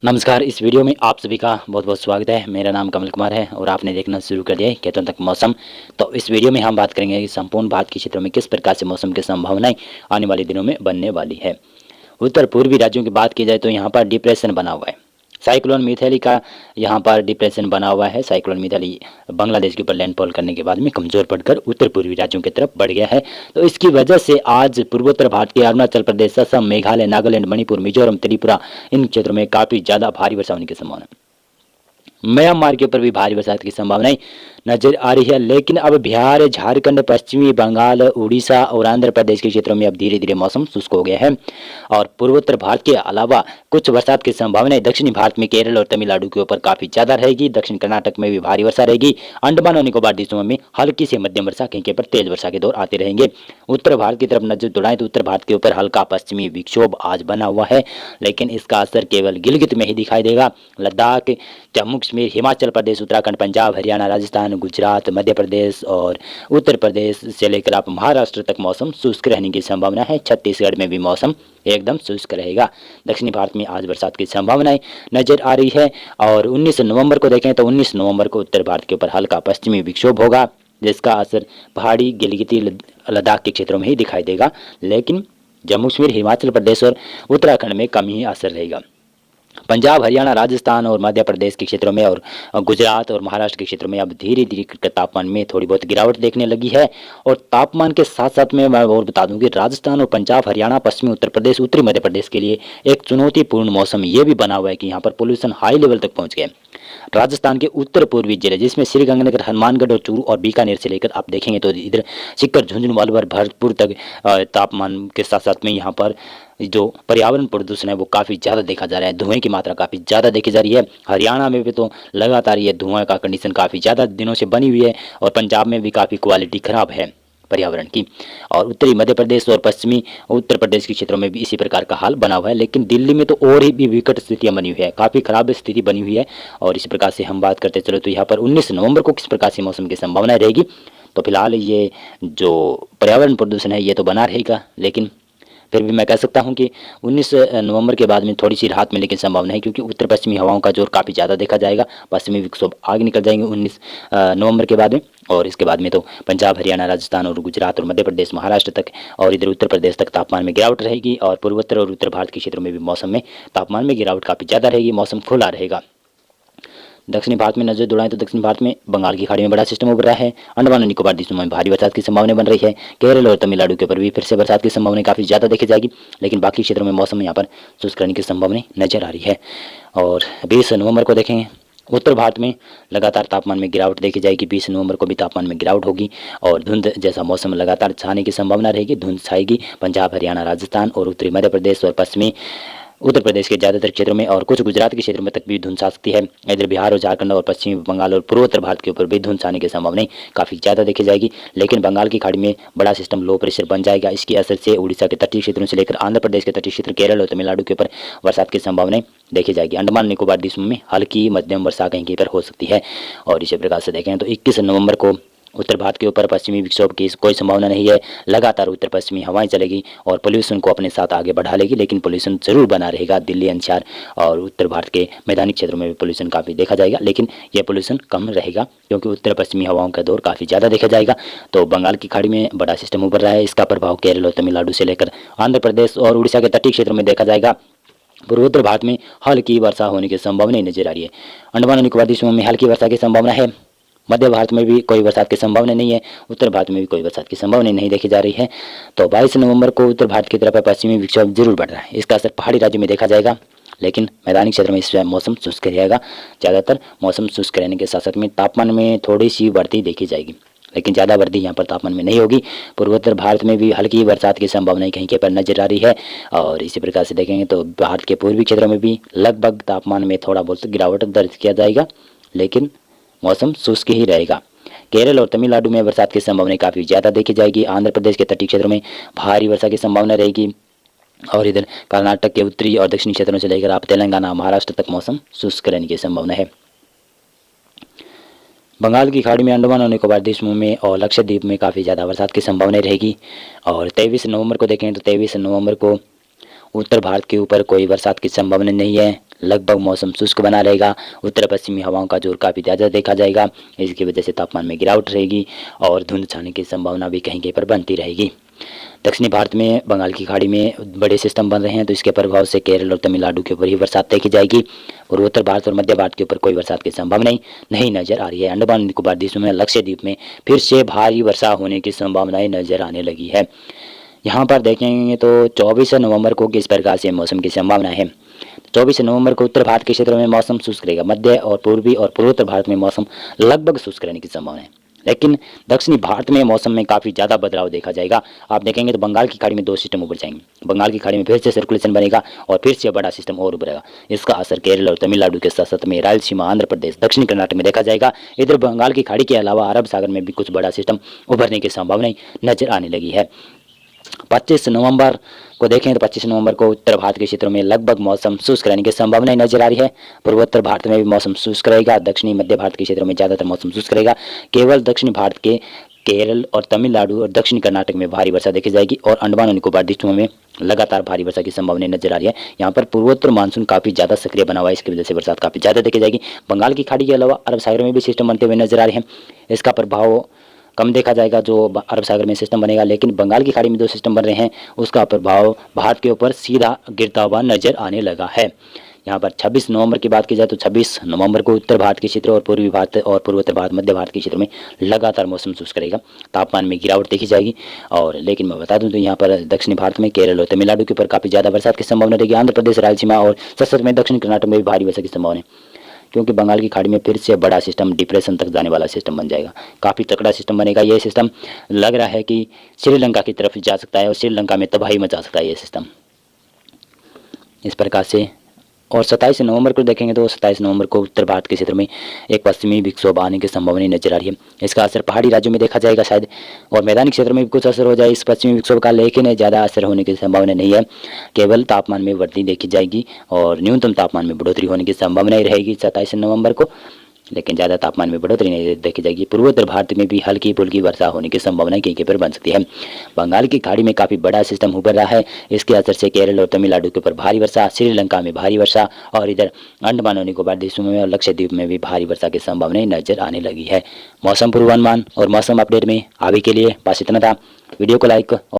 नमस्कार। इस वीडियो में आप सभी का बहुत बहुत स्वागत है। मेरा नाम कमल कुमार है और आपने देखना शुरू कर दिया है खेतों तक मौसम। तो इस वीडियो में हम बात करेंगे कि संपूर्ण भारत के क्षेत्रों में किस प्रकार से मौसम की संभावनाएं आने वाले दिनों में बनने वाली है। उत्तर पूर्वी राज्यों की बात की जाए तो यहाँ पर डिप्रेशन बना हुआ है, साइक्लोन मिथैली का यहाँ पर डिप्रेशन बना हुआ है। साइक्लोन मिथैली बांग्लादेश के ऊपर लैंडफॉल करने के बाद में कमजोर पड़कर उत्तर पूर्वी राज्यों की तरफ बढ़ गया है। तो इसकी वजह से आज पूर्वोत्तर भारत के अरुणाचल प्रदेश, असम, मेघालय, नागालैंड, मणिपुर, मिजोरम, त्रिपुरा, इन क्षेत्रों में काफी ज्यादा भारी वर्षा होने की संभावना है। म्यांमार के ऊपर भी भारी बरसात की संभावनाएं नजर आ रही है। लेकिन अब बिहार, झारखंड, पश्चिमी बंगाल, उड़ीसा और आंध्र प्रदेश के क्षेत्रों में अब धीरे धीरे मौसम शुष्क हो गया है और पूर्वोत्तर भारत के अलावा कुछ बरसात की संभावनाएं दक्षिणी भारत में केरल और तमिलनाडु के ऊपर काफी ज्यादा रहेगी। दक्षिण कर्नाटक में भी भारी वर्षा रहेगी। अंडमान और निकोबार द्वीपों में हल्की से मध्यम वर्षा, कहीं पर तेज वर्षा के दौर आते रहेंगे। उत्तर भारत की तरफ नजर दौड़ाएं तो उत्तर भारत के ऊपर हल्का पश्चिमी विक्षोभ आज बना हुआ है, लेकिन इसका असर केवल गिलगित में ही दिखाई देगा। लद्दाख, जम्मू कश्मीर, हिमाचल प्रदेश, उत्तराखंड, पंजाब, हरियाणा, राजस्थान, गुजरात, मध्य प्रदेश और उत्तर प्रदेश से लेकर आप महाराष्ट्र तक मौसम शुष्क रहने की संभावना है। छत्तीसगढ़ में भी मौसम एकदम शुष्क रहेगा। दक्षिणी भारत में आज बरसात की संभावनाएं नजर आ रही है। और 19 नवंबर को देखें तो 19 नवंबर को उत्तर भारत के ऊपर हल्का पश्चिमी विक्षोभ होगा, जिसका असर पहाड़ी, गिलगिती, लद्दाख के क्षेत्रों में ही दिखाई देगा। लेकिन जम्मू कश्मीर, हिमाचल प्रदेश और उत्तराखंड में कम ही असर रहेगा। पंजाब, हरियाणा, राजस्थान और मध्य प्रदेश के क्षेत्रों में और गुजरात और महाराष्ट्र के क्षेत्रों में अब धीरे धीरे तापमान में थोड़ी बहुत गिरावट देखने लगी है। और तापमान के साथ साथ में मैं और बता दूं कि राजस्थान और पंजाब, हरियाणा, पश्चिमी उत्तर प्रदेश, उत्तरी मध्य प्रदेश के लिए एक चुनौतीपूर्ण मौसम ये भी बना हुआ है कि यहाँ पर पोल्यूशन हाई लेवल तक पहुँच गया। राजस्थान के उत्तर पूर्वी जिले जिसमें श्रीगंगानगर, हनुमानगढ़ और चूरू और बीकानेर से लेकर आप देखेंगे तो इधर सीकर, झुंझुनू, अलवर, भरतपुर तक तापमान के साथ साथ में यहाँ पर जो पर्यावरण प्रदूषण है वो काफ़ी ज़्यादा देखा जा रहा है। धुएं की मात्रा काफ़ी ज़्यादा देखी जा रही है। हरियाणा में भी तो लगातार ये धुआं का कंडीशन काफ़ी ज़्यादा दिनों से बनी हुई है और पंजाब में भी काफ़ी क्वालिटी खराब है पर्यावरण की। और उत्तरी मध्य प्रदेश और पश्चिमी उत्तर प्रदेश के क्षेत्रों में भी इसी प्रकार का हाल बना हुआ है। लेकिन दिल्ली में तो और ही भी विकट स्थितियां बनी हुई है, काफ़ी खराब स्थिति बनी हुई है। और इसी प्रकार से हम बात करते चलो तो यहाँ पर 19 नवंबर को किस प्रकार से मौसम की संभावना रहेगी। तो फिलहाल ये जो पर्यावरण प्रदूषण है ये तो बना रहेगा, लेकिन फिर भी मैं कह सकता हूं कि 19 नवंबर के बाद में थोड़ी सी राहत मिलने की संभावना है, क्योंकि उत्तर पश्चिमी हवाओं का जोर काफ़ी ज़्यादा देखा जाएगा। पश्चिमी विक्षोभ आगे निकल जाएंगे 19 नवंबर के बाद में। और इसके बाद में तो पंजाब, हरियाणा, राजस्थान और गुजरात और मध्य प्रदेश, महाराष्ट्र तक और इधर उत्तर प्रदेश तक तापमान में गिरावट रहेगी। और पूर्वोत्तर और उत्तर भारत के क्षेत्रों में भी मौसम में तापमान में गिरावट काफ़ी ज़्यादा रहेगी। मौसम खुला रहेगा। दक्षिणी भारत में नजर दौड़ाएं तो दक्षिण भारत में बंगाल की खाड़ी में बड़ा सिस्टम उभर रहा है। अंडमान और निकोबार द्वीपों में भारी बरसात की संभावना बन रही है। केरल और तमिलनाडु के ऊपर भी फिर से बरसात की संभावना काफ़ी ज़्यादा देखी जाएगी। लेकिन बाकी क्षेत्रों में मौसम यहाँ पर शुष्क रहने की संभावना नजर आ रही है। और 20 नवंबर को देखेंगे उत्तर भारत में लगातार तापमान में गिरावट देखी जाएगी। 20 नवंबर को भी तापमान में गिरावट होगी और धुंध जैसा मौसम लगातार छाने की संभावना रहेगी। धुंध छाएगी पंजाब, हरियाणा, राजस्थान और उत्तरी मध्य प्रदेश और पश्चिमी उत्तर प्रदेश के ज़्यादातर क्षेत्रों में और कुछ गुजरात के क्षेत्रों में तक भी धुंध छा सकती है। इधर बिहार और झारखंड और पश्चिमी बंगाल और पूर्वोत्तर भारत के ऊपर भी धुंध छाने की संभावना काफ़ी ज़्यादा देखी जाएगी। लेकिन बंगाल की खाड़ी में बड़ा सिस्टम लो प्रेशर बन जाएगा। इसके असर से उड़ीसा के तटीय क्षेत्रों से लेकर आंध्र प्रदेश के तटीय क्षेत्र, केरल और तमिलनाडु के ऊपर बरसात की संभावनाएं देखी जाएगी। अंडमान निकोबार द्वीपों में हल्की मध्यम वर्षा कहीं कहीं पर हो सकती है। और इसी प्रकार से देखें तो 21 नवंबर को उत्तर भारत के ऊपर पश्चिमी विक्षोभ की कोई संभावना नहीं है। लगातार उत्तर पश्चिमी हवाएं चलेगी और पोल्यूशन को अपने साथ आगे बढ़ा लेगी, लेकिन पोल्यूशन जरूर बना रहेगा। दिल्ली एनसीआर और उत्तर भारत के मैदानी क्षेत्रों में भी पोल्यूशन काफ़ी देखा जाएगा, लेकिन यह पोल्यूशन कम रहेगा क्योंकि उत्तर पश्चिमी हवाओं का दौर काफ़ी ज़्यादा देखा जाएगा। तो बंगाल की खाड़ी में बड़ा सिस्टम उभर रहा है, इसका प्रभाव केरल और तमिलनाडु से लेकर आंध्र प्रदेश और उड़ीसा के तटीय क्षेत्रों में देखा जाएगा। पूर्वोत्तर भारत में हल्की वर्षा होने की संभावना नजर आ रही है। अंडमान और निकोबार द्वीपों में हल्की वर्षा की संभावना है। मध्य भारत में भी कोई बरसात की संभावना नहीं है। उत्तर भारत में भी कोई बरसात की संभावना नहीं देखी जा रही है। तो 22 नवंबर को उत्तर भारत की तरफ पश्चिमी विक्षोभ जरूर बढ़ रहा है। इसका असर पहाड़ी राज्यों में देखा जाएगा, लेकिन मैदानी क्षेत्र में इस मौसम शुष्क रहेगा। ज़्यादातर मौसम शुष्क रहने के साथ साथ में तापमान में थोड़ी सी बढ़ती देखी जाएगी, लेकिन ज़्यादा वृद्धि यहाँ पर तापमान में नहीं होगी। पूर्वोत्तर भारत में भी हल्की बरसात की संभावना कहीं के पर नजर आ रही है। और इसी प्रकार से देखेंगे तो भारत के पूर्वी क्षेत्रों में भी लगभग तापमान में थोड़ा बहुत गिरावट दर्ज किया जाएगा, लेकिन मौसम शुष्क ही रहेगा। केरल और तमिलनाडु में बरसात की संभावना काफ़ी ज़्यादा देखी जाएगी। आंध्र प्रदेश के तटीय क्षेत्रों में भारी वर्षा की संभावना रहेगी। और इधर कर्नाटक के उत्तरी और दक्षिणी क्षेत्रों से लेकर आप तेलंगाना, महाराष्ट्र तक मौसम शुष्क रहने की संभावना है। बंगाल की खाड़ी में, अंडमान और निकोबार द्वीपों में और लक्षद्वीप में काफ़ी ज़्यादा बरसात की संभावना रहेगी। और 23 नवंबर को देखें तो 23 नवंबर को उत्तर भारत के ऊपर कोई बरसात की संभावना नहीं है। लगभग मौसम शुष्क बना रहेगा। उत्तर पश्चिमी हवाओं का जोर काफ़ी ज़्यादा देखा जाएगा। इसकी वजह से तापमान में गिरावट रहेगी और धुंध छाने की संभावना भी कहीं कहीं पर बनती रहेगी। दक्षिणी भारत में बंगाल की खाड़ी में बड़े सिस्टम बन रहे हैं, तो इसके प्रभाव से केरल और तमिलनाडु के ऊपर ही बरसात देखी जाएगी। पूर्वोत्तर भारत और मध्य भारत के ऊपर कोई बरसात की संभावना नहीं नजर आ रही है। अंडमान निकोबार द्वीपों में, लक्षद्वीप में फिर से भारी वर्षा होने की संभावनाएं नजर आने लगी है। यहाँ पर देखेंगे तो 24 नवंबर को किस प्रकार से मौसम की संभावना है। 24 नवंबर को उत्तर भारत के क्षेत्रों में मौसम शुष्क रहेगा। मध्य और पूर्वी और पूर्वोत्तर भारत में मौसम लगभग शुष्क रहने की संभावना है, लेकिन दक्षिणी भारत में मौसम में काफ़ी ज़्यादा बदलाव देखा जाएगा। आप देखेंगे तो बंगाल की खाड़ी में 2 सिस्टम उभर जाएंगे। बंगाल की खाड़ी में फिर से सर्कुलेशन बनेगा और फिर से बड़ा सिस्टम और उभरेगा। इसका असर केरल और तमिलनाडु के साथ साथ में रायलसीमा, आंध्र प्रदेश, दक्षिणी कर्नाटक में देखा जाएगा। इधर बंगाल की खाड़ी के अलावा अरब सागर में भी कुछ बड़ा सिस्टम उभरने की संभावनाएं नजर आने लगी है। 25 नवंबर को देखें तो 25 नवंबर को उत्तर भारत के क्षेत्रों में लगभग मौसम शुष्क रहने की संभावनाएं नजर आ रही है। पूर्वोत्तर भारत में भी मौसम शुष्क रहेगा। दक्षिणी मध्य भारत के क्षेत्रों में ज़्यादातर मौसम शुष्क रहेगा। केवल दक्षिणी भारत के केरल और तमिलनाडु और दक्षिणी कर्नाटक में भारी वर्षा देखी जाएगी और अंडमान और निकोबार द्वीपों में लगातार भारी वर्षा की संभावना नजर आ रही है। यहाँ पर पूर्वोत्तर मानसून काफ़ी ज़्यादा सक्रिय बना हुआ है, इसकी वजह से बरसात काफ़ी ज़्यादा देखी जाएगी। बंगाल की खाड़ी के अलावा अरब सागर में भी सिस्टम बनते हुए नजर आ रहे हैं। इसका प्रभाव कम देखा जाएगा जो अरब सागर में सिस्टम बनेगा, लेकिन बंगाल की खाड़ी में जो सिस्टम बन रहे हैं उसका प्रभाव भारत के ऊपर सीधा गिरता हुआ नजर आने लगा है। यहाँ पर 26 नवंबर की बात की जाए तो 26 नवंबर को उत्तर भारत के क्षेत्र और पूर्वी भारत और पूर्वोत्तर भारत, मध्य भारत के क्षेत्र में लगातार मौसम शुष्क रहेगा। तापमान में गिरावट देखी जाएगी। और लेकिन मैं बता दूं तो यहाँ पर दक्षिणी भारत में केरल और तमिलनाडु के ऊपर काफ़ी ज़्यादा बरसात की संभावना रहेगी। आंध्र प्रदेश, रायलसीमा और सतत में दक्षिण कर्नाटक में भी भारी वर्षा की संभावना है, क्योंकि बंगाल की खाड़ी में फिर से बड़ा सिस्टम डिप्रेशन तक जाने वाला सिस्टम बन जाएगा। काफ़ी तगड़ा सिस्टम बनेगा। ये सिस्टम लग रहा है कि श्रीलंका की तरफ जा सकता है और श्रीलंका में तबाही मचा सकता है ये सिस्टम, इस प्रकार से। और 27 नवंबर को देखेंगे तो 27 नवंबर को उत्तर भारत के क्षेत्र में एक पश्चिमी विक्षोभ आने की संभावना नजर आ रही है। इसका असर पहाड़ी राज्यों में देखा जाएगा शायद, और मैदानी क्षेत्र में भी कुछ असर हो जाए इस पश्चिमी विक्षोभ का, लेकिन ज़्यादा असर होने की संभावना नहीं है। केवल तापमान में वृद्धि देखी जाएगी और न्यूनतम तापमान में बढ़ोतरी होने की संभावना रहेगी 27 नवंबर को, लेकिन ज़्यादा तापमान में बढ़ोतरी नहीं देखी जाएगी। पूर्वोत्तर भारत में भी हल्की फुल्की वर्षा होने की संभावना कहीं कहीं पर बन सकती है। बंगाल की खाड़ी में काफ़ी बड़ा सिस्टम उभर रहा है। इसके असर से केरल और तमिलनाडु के ऊपर भारी वर्षा, श्रीलंका में भारी वर्षा और इधर अंडमान और निकोबार द्वीपों में और लक्षद्वीप में भी भारी वर्षा की संभावनाएं नजर आने लगी है। मौसम पूर्वानुमान और मौसम अपडेट में अभी के लिए बस इतना था। वीडियो को लाइक